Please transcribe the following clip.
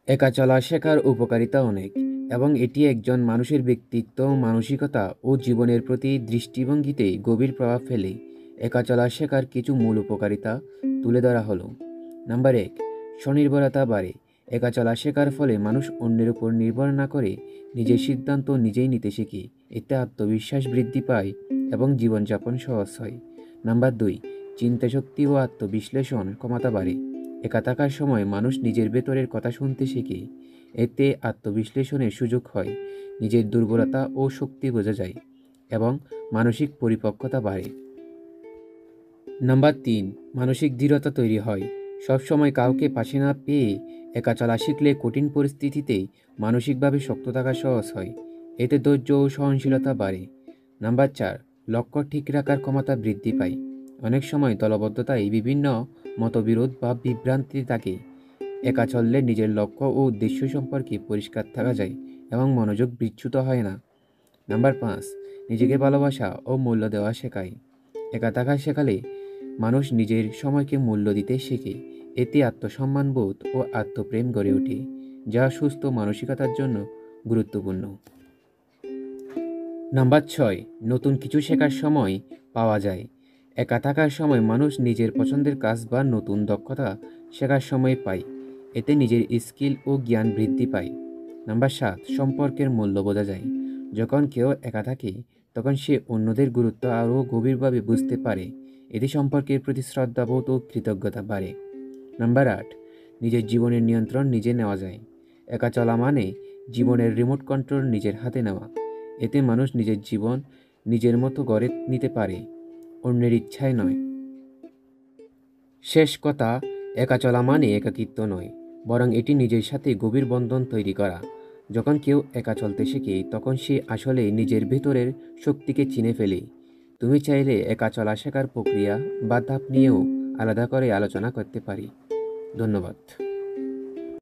একা চলা শেখার উপকারিতা অনেক এবং এটি একজন মানুষের ব্যক্তিত্ব, মানসিকতা ও জীবনের প্রতি দৃষ্টিভঙ্গিতে গভীর প্রভাব ফেলে। একা চলা শেখার কিছু মূল উপকারিতা তুলে ধরা হলো। নাম্বার 1, স্বনির্ভরতা বাড়ে। একা চলা শেখার ফলে মানুষ অন্যের উপর নির্ভর না করে নিজের সিদ্ধান্ত নিজেই নিতে শেখে। এতে আত্মবিশ্বাস বৃদ্ধি পায় এবং জীবনযাপন সহজ হয়। নাম্বার 2, চিন্তাশক্তি ও আত্মবিশ্লেষণ ক্ষমতা বাড়ে। একা থাকার সময় মানুষ নিজের ভেতরের কথা শুনতে শেখে। এতে আত্মবিশ্লেষণের সুযোগ হয়, নিজের দুর্বলতা ও শক্তি বোঝা যায় এবং মানসিক পরিপক্কতা বাড়ে। নাম্বার 3, মানসিক দৃঢ়তা তৈরি হয়। সবসময় কাউকে পাশে না পেয়ে একা চলা শিখলে কঠিন পরিস্থিতিতে মানসিকভাবে শক্ত থাকা সহজ হয়। এতে ধৈর্য ও সহনশীলতা বাড়ে। নাম্বার 4, লক্ষ্য ঠিক রাখার ক্ষমতা বৃদ্ধি পায়। অনেক সময় দলবদ্ধতায় বিভিন্ন মতবিরোধ বা বিভ্রান্তি থাকে। একা চললে নিজের লক্ষ্য ও উদ্দেশ্য সম্পর্কে পরিষ্কার থাকা যায় এবং মনোযোগ বিচ্যুত হয় না। নাম্বার 5, নিজেকে ভালোবাসা ও মূল্য দেওয়া শেখায়। একা থাকা শেখালে মানুষ নিজের সময়কে মূল্য দিতে শেখে। এতে আত্মসম্মানবোধ ও আত্মপ্রেম গড়ে ওঠে, যা সুস্থ মানসিকতার জন্য গুরুত্বপূর্ণ। নাম্বার 6, নতুন কিছু শেখার সময় পাওয়া যায়। একা থাকার সময় মানুষ নিজের পছন্দের কাজ বা নতুন দক্ষতা শেখার সময় পায়। এতে নিজের স্কিল ও জ্ঞান বৃদ্ধি পায়। নাম্বার 7, সম্পর্কের মূল্য বোঝা যায়। যখন কেউ একা থাকে তখন সে অন্যদের গুরুত্ব আরও গভীরভাবে বুঝতে পারে। এতে সম্পর্কের প্রতি শ্রদ্ধাবোধ ও কৃতজ্ঞতা বাড়ে। নাম্বার 8, নিজের জীবনের নিয়ন্ত্রণ নিজে নেওয়া যায়। একা চলা মানে জীবনের রিমোট কন্ট্রোল নিজের হাতে নেওয়া। এতে মানুষ নিজের জীবন নিজের মতো গড়ে নিতে পারে, অন্যের ইচ্ছায় নয়। শেষ কথা, একা চলা মানে একাকিত্ব নয়, বরং এটি নিজের সাথে গভীর বন্ধন তৈরি করা। যখন কেউ একা চলতে শেখে তখন সে আসলে নিজের ভেতরের শক্তিকে চিনে ফেলে। তুমি চাইলে একা চলা শেখার প্রক্রিয়া বা ধাপ নিয়েও আলাদা করে আলোচনা করতে পারি। ধন্যবাদ।